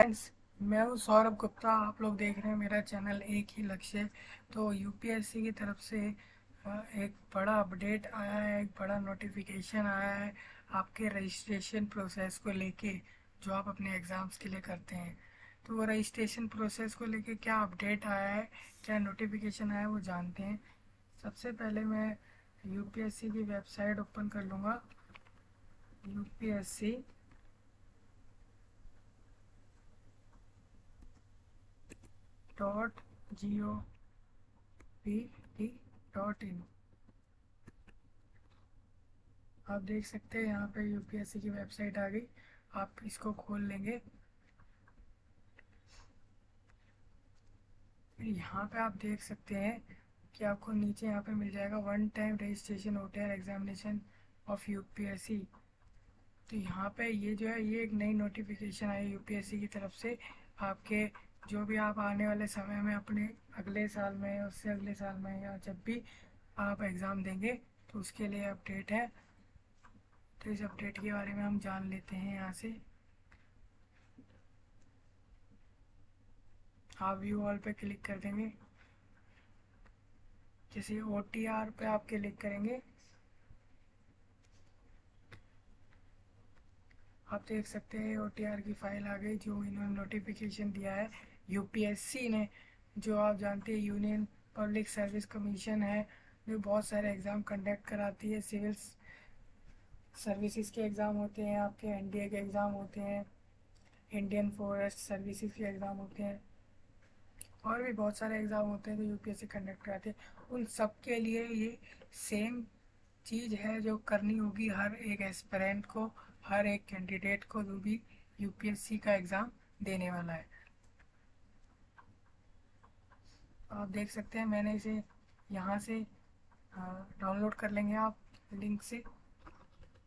Friends, मैं हूँ सौरभ गुप्ता। आप लोग देख रहे हैं मेरा चैनल एक ही लक्ष्य। तो यूपीएससी की तरफ से एक बड़ा अपडेट आया है, एक बड़ा नोटिफिकेशन आया है आपके रजिस्ट्रेशन प्रोसेस को लेके, जो आप अपने एग्ज़ाम्स के लिए करते हैं। तो वो रजिस्ट्रेशन प्रोसेस को लेके क्या अपडेट आया है, क्या नोटिफिकेशन आया है, वो जानते हैं। सबसे पहले मैं यूपीएससी की वेबसाइट ओपन कर लूँगा। UPSC .gov.in। आप देख सकते हैं यहाँ पे यूपीएससी की वेबसाइट आ गई। आप इसको खोल लेंगे। फिर यहाँ पे आप देख सकते हैं कि आपको नीचे यहाँ पे मिल जाएगा one time registration OTR examination of UPSC. तो यहाँ पे ये जो है, ये एक नई नोटिफिकेशन आई यूपीएससी की तरफ से। आपके जो भी आप आने वाले समय में अपने अगले साल में, उससे अगले साल में, या जब भी आप एग्ज़ाम देंगे, तो उसके लिए अपडेट है। तो इस अपडेट के बारे में हम जान लेते हैं यहाँ से। आप व्यू ऑल पे क्लिक कर देंगे। जैसे ओटीआर पे आप क्लिक करेंगे, आप देख सकते हैं ओटीआर की फाइल आ गई, जो इन्होंने नोटिफिकेशन दिया है यूपीएससी ने। जो आप जानते हैं यूनियन पब्लिक सर्विस कमीशन है, जो बहुत सारे एग्ज़ाम कंडक्ट कराती है। सिविल सर्विसेज के एग्ज़ाम होते हैं, आपके एनडीए के एग्ज़ाम होते हैं, इंडियन फॉरेस्ट सर्विसेज के एग्ज़ाम होते हैं, और भी बहुत सारे एग्ज़ाम होते हैं जो यूपीएससी कंडक्ट कराते हैं। उन सब के लिए ये सेम चीज़ है जो करनी होगी हर एक एस्पिरेंट को, हर एक कैंडिडेट को जो भी यूपीएससी का एग्ज़ाम देने वाला है। आप देख सकते हैं, मैंने इसे यहाँ से डाउनलोड कर लेंगे आप लिंक से।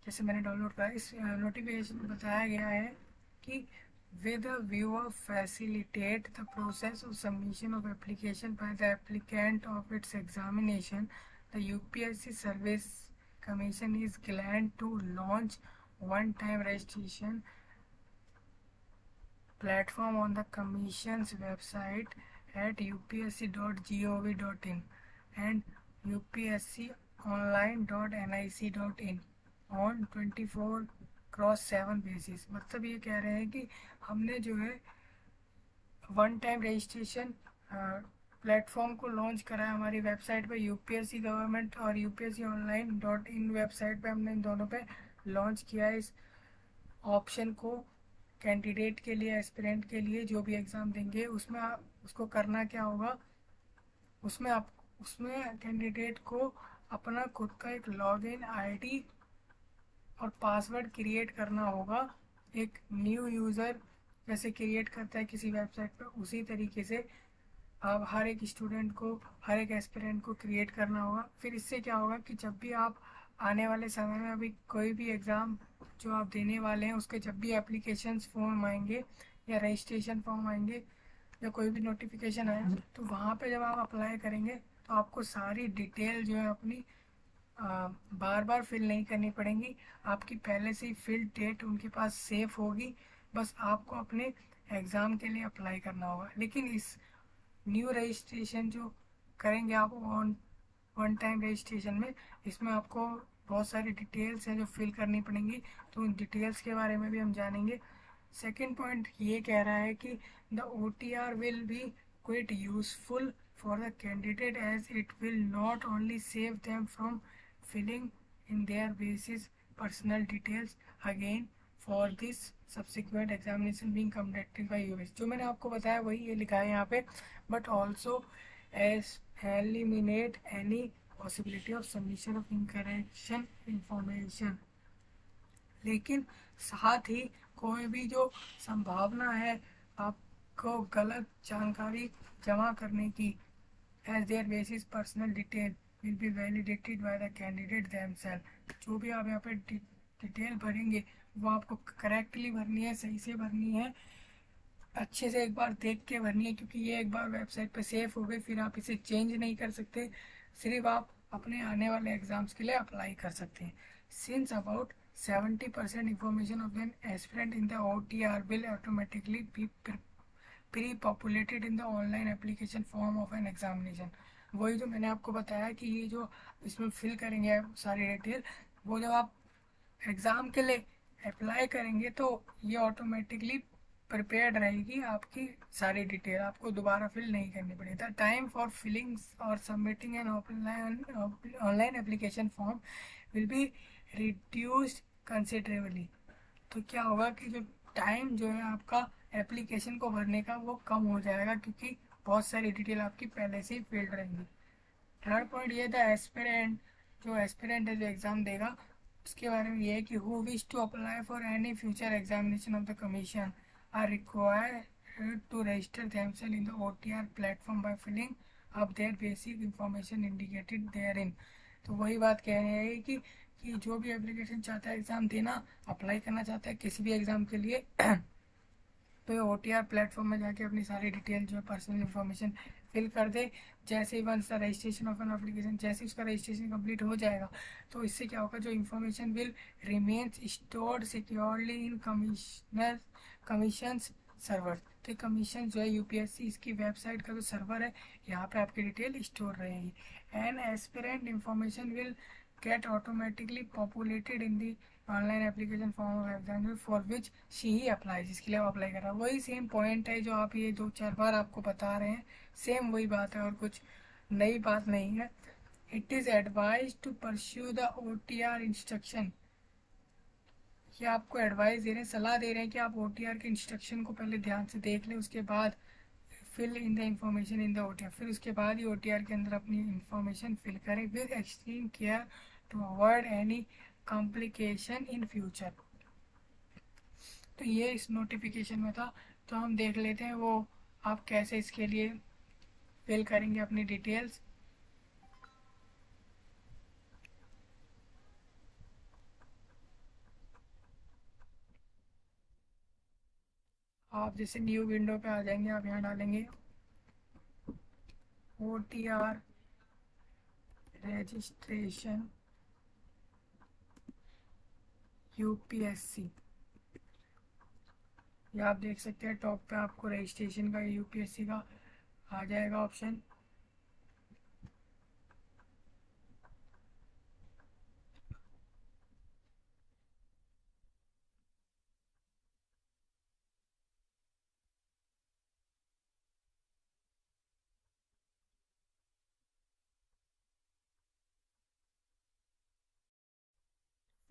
जैसे मैंने डाउनलोड करा, इस नोटिफिकेशन में बताया गया है कि with a view of facilitate the process of submission of application by the applicant of its examination, the UPSC Service Commission is glad to launch one-time registration platform on the Commission's website at upsc.gov.in and upsconline.nic.in on 24/7 basis. मतलब ये कह रहे हैं कि हमने जो है one time registration platform को लॉन्च करा है हमारी वेबसाइट पे, यूपीएससी गवर्नमेंट और UPSC online dot in website पे हमने इन दोनों पे लॉन्च किया है इस ऑप्शन को। कैंडिडेट के लिए, एस्पिरेंट के लिए जो भी एग्ज़ाम देंगे, उसमें आप उसको करना क्या होगा, उसमें कैंडिडेट को अपना खुद का एक लॉगिन आईडी और पासवर्ड क्रिएट करना होगा। एक न्यू यूज़र जैसे क्रिएट करता है किसी वेबसाइट पर, उसी तरीके से आप हर एक स्टूडेंट को, हर एक एस्पिरेंट को क्रिएट करना होगा। फिर इससे क्या होगा कि जब भी आप आने वाले समय में अभी कोई भी एग्ज़ाम जो आप देने वाले हैं, उसके जब भी एप्लीकेशंस फॉर्म आएंगे या रजिस्ट्रेशन फॉर्म आएंगे या कोई भी नोटिफिकेशन आए, तो वहाँ पे जब आप अप्लाई करेंगे, तो आपको सारी डिटेल जो है अपनी बार बार फिल नहीं करनी पड़ेंगी। आपकी पहले से ही फिल डेट उनके पास सेफ होगी। बस आपको अपने एग्ज़ाम के लिए अप्लाई करना होगा। लेकिन इस न्यू रजिस्ट्रेशन जो करेंगे आप ऑन वन टाइम रजिस्ट्रेशन में, इसमें आपको बहुत सारी डिटेल्स हैं जो फिल करनी पड़ेंगी। तो उन डिटेल्स के बारे में भी हम जानेंगे। सेकंड पॉइंट ये कह रहा है कि the OTR will be quit useful for the candidate as it will not only save them from filling in their basis personal details again for this subsequent examination being conducted by UPSC। जो मैंने आपको बताया वही ये लिखा है यहाँ पे, but also as eliminate any possibility of submission of incorrect information। लेकिन साथ ही कोई भी जो संभावना है आपको गलत जानकारी जमा करने की, as their basis personal detail will be validated by the candidate themselves। जो भी आप यहाँ पे डिटेल भरेंगे वो आपको करेक्टली भरनी है, सही से भरनी है, अच्छे से एक बार देख के भरनी है, क्योंकि ये एक बार वेबसाइट पे सेफ हो गई, फिर आप इसे चेंज नहीं कर सकते। सिर्फ आप अपने आने वाले एग्ज़ाम्स के लिए अप्लाई कर सकते हैं। Since about 70% information of an aspirant in the OTR will automatically be pre-populated in the online application form of an examination। वही जो मैंने आपको बताया कि ये जो इसमें फिल करेंगे सारी डिटेल, वो जब आप एग्ज़ाम के लिए अप्लाई करेंगे तो ये ऑटोमेटिकली प्रिपेयर्ड रहेगी आपकी सारी डिटेल, आपको दोबारा फिल नहीं करनी पड़ेगी। द टाइम फॉर फिलिंग और submitting an online application form will be reduced considerably. तो क्या होगा कि जो टाइम जो है आपका एप्लीकेशन को भरने का वो कम हो जाएगा, क्योंकि बहुत सारी डिटेल आपकी पहले से ही फिल्ड रहेंगी। थर्ड पॉइंट ये द एस्पिरेंट, जो एस्पिरेंट है जो एग्ज़ाम देगा उसके बारे में ये है कि who wish to apply for any future examination of the commission are required to register themselves in the OTR platform by filling up their basic information indicated therein. तो वही बात कह रहे हैं कि जो भी एप्लीकेशन चाहता है एग्ज़ाम देना, अप्लाई करना चाहता है किसी भी एग्ज़ाम के लिए तो ये OTR प्लेटफॉर्म में जाके अपनी सारी डिटेल जो है पर्सनल इन्फॉर्मेशन फिल कर दे। जैसे ही once the registration of an application, जैसे उसका रजिस्ट्रेशन कंप्लीट हो जाएगा तो इससे क्या होगा, जो information will remains stored securely in commissions server. तो कमीशन जो है UPSC इसकी वेबसाइट का जो सर्वर है, यहाँ पे आपकी डिटेल स्टोर रहेगी। An aspirant information will get automatically populated in the online application form of exam for which she he apply, जिसके लिए आप अप्लाई कर रहा है। वही सेम पॉइंट है जो आप ये 2-4 बार आपको बता रहे हैं, सेम वही बात है और कुछ नई बात नहीं है। It is advise to pursue the OTR instruction. ये आपको एडवाइस दे रहे हैं, सलाह दे रहे हैं कि आप OTR के इंस्ट्रक्शन को पहले ध्यान से देख लें, उसके बाद fill in the information in the OTR, फिर उसके बाद ही OTR के अंदर अपनी इंफॉर्मेशन फिल करें with extreme care to avoid any complication in future. तो ये इस नोटिफिकेशन में था, तो हम देख लेते हैं वो आप कैसे इसके लिए फिल करेंगे अपनी डिटेल्स। आप जैसे न्यू विंडो पे आ जाएंगे, आप यहाँ डालेंगे OTR रजिस्ट्रेशन UPSC। ये आप देख सकते हैं टॉप पे आपको रजिस्ट्रेशन का UPSC का आ जाएगा ऑप्शन।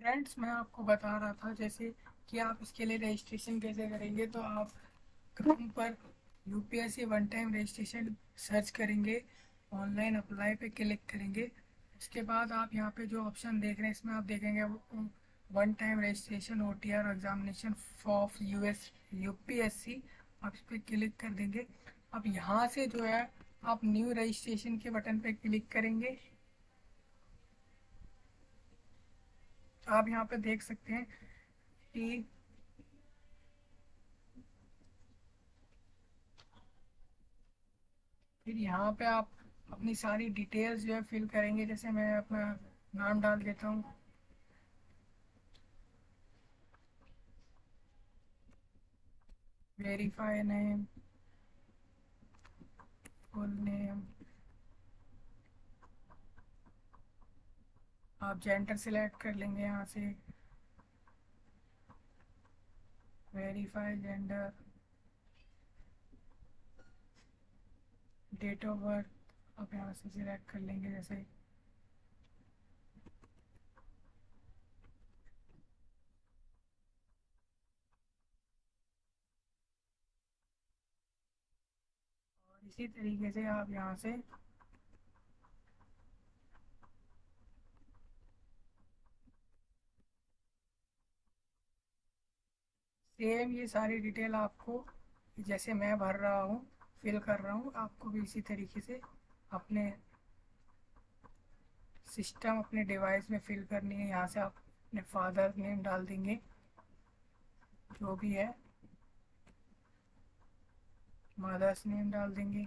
फ्रेंड्स मैं आपको बता रहा था जैसे कि आप इसके लिए रजिस्ट्रेशन कैसे करेंगे, तो आप क्रोम पर UPSC one time registration search करेंगे, ऑनलाइन अप्लाई पे क्लिक करेंगे। उसके बाद आप यहाँ पे जो ऑप्शन देख रहे हैं इसमें आप देखेंगे one time registration OTR examination of UPSC, आप इस पर क्लिक कर देंगे। अब यहाँ से जो है आप न्यू रजिस्ट्रेशन के बटन पे क्लिक करेंगे। आप यहाँ पे देख सकते हैं कि फिर यहाँ पे आप अपनी सारी डिटेल्स जो है फिल करेंगे। जैसे मैं अपना नाम डाल देता हूँ, वेरीफाई नेम, फुल नेम, आप जेंडर सिलेक्ट कर लेंगे यहाँ से, verify gender, date of birth आप यहाँ से सिलेक्ट कर लेंगे जैसे। और इसी तरीके से आप यहाँ से सेम ये सारी डिटेल आपको जैसे मैं भर रहा हूँ फिल कर रहा हूँ, आपको भी इसी तरीके से अपने सिस्टम अपने डिवाइस में फिल करनी है। यहाँ से आप अपने फादर नेम डाल देंगे जो भी है, मदर्स नेम डाल देंगे,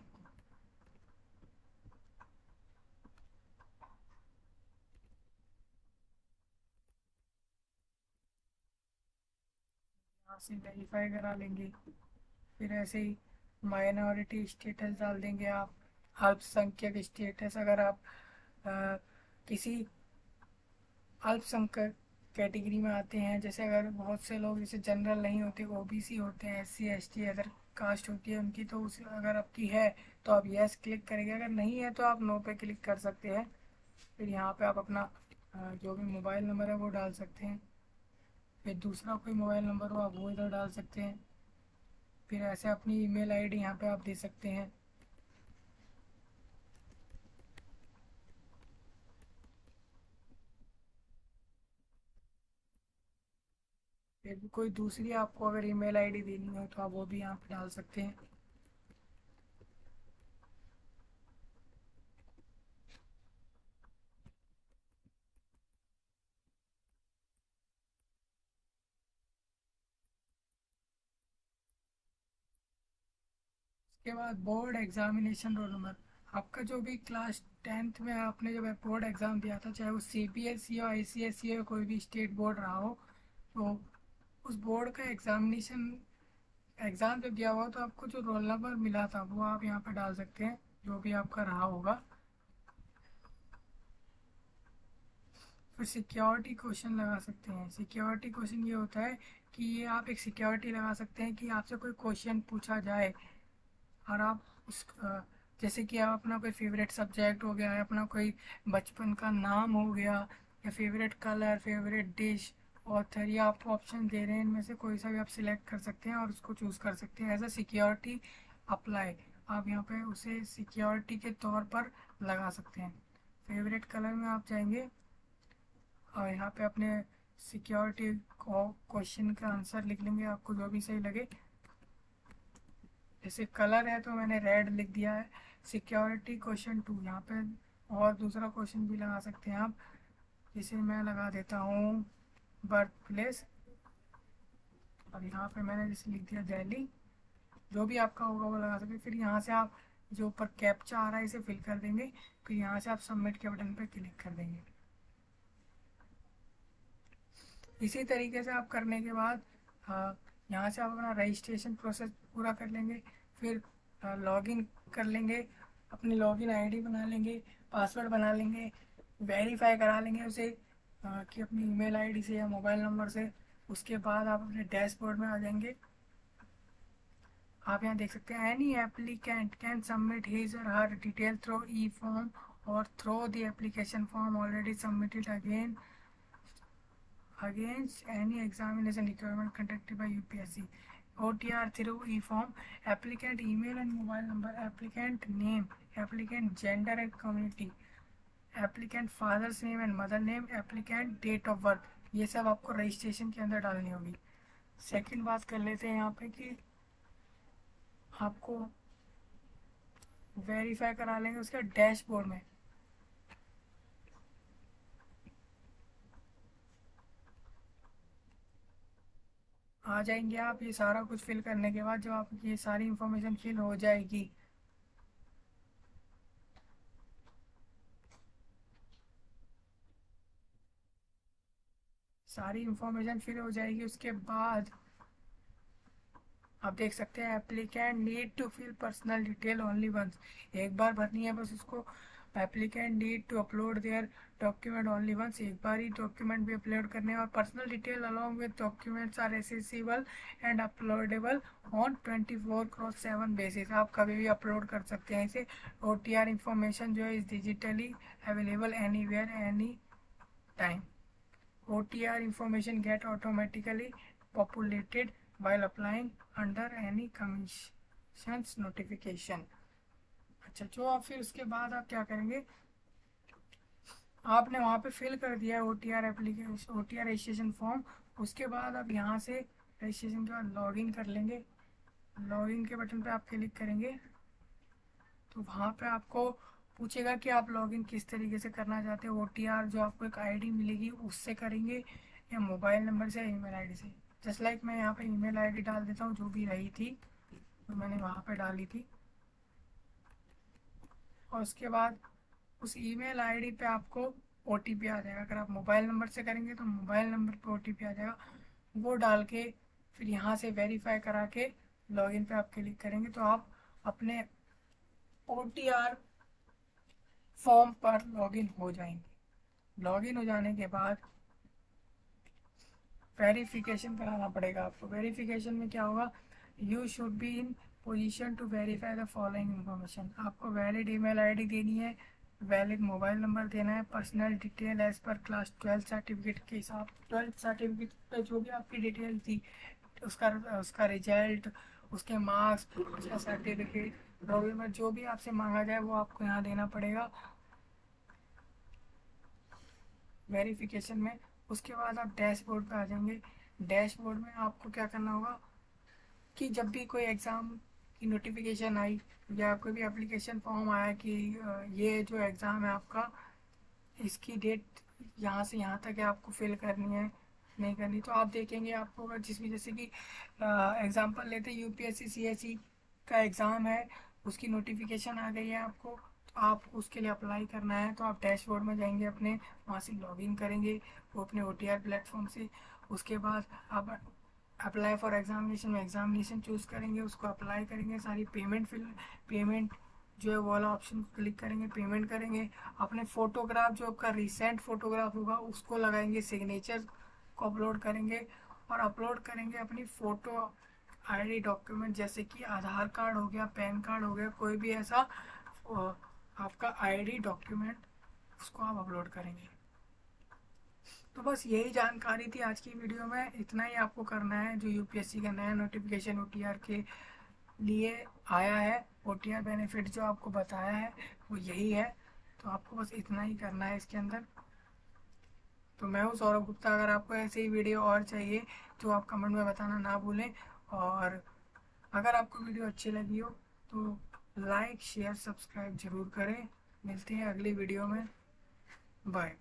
से वेरीफाई करा लेंगे। फिर ऐसे ही माइनॉरिटी स्टेटस डाल देंगे आप, अल्पसंख्यक स्टेटस, अगर आप अ, किसी अल्पसंख्यक कैटेगरी में आते हैं, जैसे अगर बहुत से लोग जैसे जनरल नहीं होते, ओबीसी होते हैं, एससी एसटी अदर कास्ट होती है उनकी, तो उस अगर आपकी है तो आप यस क्लिक करेंगे, अगर नहीं है तो आप नो पे क्लिक कर सकते हैं। फिर यहाँ पे आप अपना जो भी मोबाइल नंबर है वो डाल सकते हैं। फिर दूसरा कोई मोबाइल नंबर हो आप वो इधर डाल सकते हैं। फिर ऐसे अपनी ईमेल आईडी यहाँ पे आप दे सकते हैं। फिर भी कोई दूसरी आपको अगर ईमेल आईडी देनी हो तो आप वो भी यहाँ पे डाल सकते हैं। उसके बाद बोर्ड एग्जामिनेशन रोल नंबर, आपका जो भी क्लास 10th में आपने जब बोर्ड एग्ज़ाम दिया था, चाहे वो सीबीएसई हो, आईसीएसई हो, कोई भी स्टेट बोर्ड रहा हो, तो उस बोर्ड का एग्जामिनेशन एग्ज़ाम जब दिया हुआ तो आपको जो रोल नंबर मिला था वो आप यहाँ पर डाल सकते हैं, जो भी आपका रहा होगा। फिर सिक्योरिटी क्वेश्चन लगा सकते हैं। सिक्योरिटी क्वेश्चन ये होता है कि ये आप एक सिक्योरिटी लगा सकते हैं कि आपसे कोई क्वेश्चन पूछा जाए और आप उस जैसे कि आप अपना कोई फेवरेट सब्जेक्ट हो गया, अपना कोई बचपन का नाम हो गया, या favourite colour, favourite dish, author, या आपको ऑप्शन दे रहे हैं इनमें से कोई सा भी आप सिलेक्ट कर सकते हैं और उसको चूज़ कर सकते हैं एज अ सिक्योरिटी अप्लाई। आप यहाँ पे उसे सिक्योरिटी के तौर पर लगा सकते हैं। फेवरेट कलर में आप जाएंगे और यहाँ पे अपने सिक्योरिटी क्वेश्चन का आंसर लिख लेंगे, आपको जो भी सही लगे। जैसे कलर है तो मैंने रेड लिख दिया है। सिक्योरिटी क्वेश्चन 2 यहाँ पे और दूसरा क्वेश्चन भी लगा सकते हैं आप, जैसे मैं लगा देता हूँ बर्थ प्लेस, और यहाँ पे मैंने जैसे लिख दिया दिल्ली। जो भी आपका होगा वो लगा सकते हैं। फिर यहाँ से आप जो ऊपर कैप्चा आ रहा है इसे फिल कर देंगे। फिर यहाँ से आप सबमिट के बटन पर क्लिक कर देंगे। इसी तरीके से आप करने के बाद यहाँ से आप अपना रजिस्ट्रेशन प्रोसेस पूरा कर लेंगे। फिर लॉगिन कर लेंगे, अपनी लॉगिन आईडी बना लेंगे, पासवर्ड बना लेंगे, वेरीफाई करा लेंगे उसे कि अपनी ईमेल आईडी से या मोबाइल नंबर से। उसके बाद आप अपने डैशबोर्ड में आ जाएंगे। आप यहाँ देख सकते हैं any applicant can submit his or her detail through e form or through the application form already submitted against any examination requirement conducted by UPSC. OTR through e-form, applicant email and mobile number, applicant name, applicant gender and community, applicant father's name and mother name, applicant date of birth, ये सब आपको registration के अंदर डालनी होगी। Second बात कर लेते हैं यहाँ पे कि आपको वेरीफाई करा लेंगे उसके डैशबोर्ड में। आ जाएंगे आप, ये सारा कुछ फिल करने के बाद जब आपकी ये सारी इंफॉर्मेशन फिल हो जाएगी, सारी इंफॉर्मेशन फिल हो जाएगी उसके बाद आप देख सकते हैं applicant need to fill personal detail only once, एक बार भरनी है बस उसको। Applicant need to upload their document only once, एक बार ही डॉक्यूमेंट भी अपलोड करने हैं। और personal detail along with documents are accessible and uploadable on 24/7 basis, आप कभी भी अपलोड कर सकते हैं इसे। OTR इंफॉर्मेशन जो है is digitally available anywhere any time. OTR information get automatically populated while applying under any commission's notification। अच्छा, जो आप फिर उसके बाद आप क्या करेंगे, आपने वहाँ पे फिल कर दिया है OTR application, OTR registration form. उसके बाद आप यहाँ से रजिस्ट्रेशन के बाद लॉगिन कर लेंगे। लॉगिन के बटन पे आप क्लिक करेंगे तो वहाँ पे आपको पूछेगा कि आप लॉगिन किस तरीके से करना चाहते हो। OTR जो आपको एक आईडी मिलेगी उससे करेंगे या मोबाइल नंबर से, ईमेल आईडी से। जस्ट लाइक मैं यहाँ पे ईमेल आईडी डाल देता हूँ जो भी रही थी तो मैंने वहाँ पे डाली थी। और उसके बाद उस ईमेल आईडी पे आपको OTP आ जाएगा। अगर आप मोबाइल नंबर से करेंगे तो मोबाइल नंबर पे OTP आ जाएगा, वो डाल के फिर यहाँ से वेरीफाई करा के लॉगिन पे आप क्लिक करेंगे तो आप अपने OTR फॉर्म पर लॉगिन हो जाएंगे। लॉगिन हो जाने के बाद वेरिफिकेशन कराना पड़ेगा आपको। वेरिफिकेशन में क्या होगा, you should be in position to verify the following information. आपको वैलिड ईमेल आईडी देनी है, वैलिड मोबाइल नंबर देना है, personal detail as per class 12 certificate के हिसाब, 12 सर्टिफिकेट पे जो भी आपकी डिटेल थी, उसका उसका रिजल्ट, उसके मार्क्स, उसका सर्टिफिकेट, रोल नंबर, जो भी आपसे मांगा जाए वो आपको यहाँ देना पड़ेगा वेरिफिकेशन में। उसके बाद आप डैशबोर्ड पे आ जाएंगे। डैशबोर्ड में आपको क्या करना होगा कि जब भी कोई एग्ज़ाम की नोटिफिकेशन आई या कोई भी एप्लीकेशन फॉर्म आया कि ये जो एग्ज़ाम है आपका, इसकी डेट यहाँ से यहाँ तक है, आपको फिल करनी है नहीं करनी, तो आप देखेंगे आपको अगर जिसमें जैसे कि एग्जांपल लेते हैं UPSC CSE का एग्ज़ाम है, उसकी नोटिफिकेशन आ गई है आपको, तो आप उसके लिए अप्लाई करना है तो आप डैशबोर्ड में जाएंगे, अपने वहाँ से लॉगिन करेंगे वो अपने OTR प्लेटफॉर्म से। उसके बाद आप अप्लाई फॉर एग्जामिनेशन में एग्जामिनेशन चूज़ करेंगे, उसको अप्लाई करेंगे, सारी पेमेंट जो है वो वाला ऑप्शन क्लिक करेंगे, पेमेंट करेंगे, अपने फ़ोटोग्राफ जो आपका रिसेंट फ़ोटोग्राफ होगा उसको लगाएंगे, सिग्नेचर को अपलोड करेंगे और अपलोड करेंगे अपनी फ़ोटो ID डॉक्यूमेंट, जैसे कि आधार कार्ड हो गया, पैन कार्ड हो गया, कोई भी ऐसा आपका ID डॉक्यूमेंट, उसको आप अपलोड करेंगे। तो बस यही जानकारी थी आज की वीडियो में, इतना ही आपको करना है। जो UPSC का नया नोटिफिकेशन OTR के लिए आया है, OTR बेनिफिट जो आपको बताया है वो यही है, तो आपको बस इतना ही करना है इसके अंदर। तो मैं हूँ सौरभ गुप्ता। अगर आपको ऐसे ही वीडियो और चाहिए तो आप कमेंट में बताना ना भूलें, और अगर आपको वीडियो अच्छी लगी हो तो लाइक शेयर सब्सक्राइब ज़रूर करें। मिलते हैं अगली वीडियो में, बाय।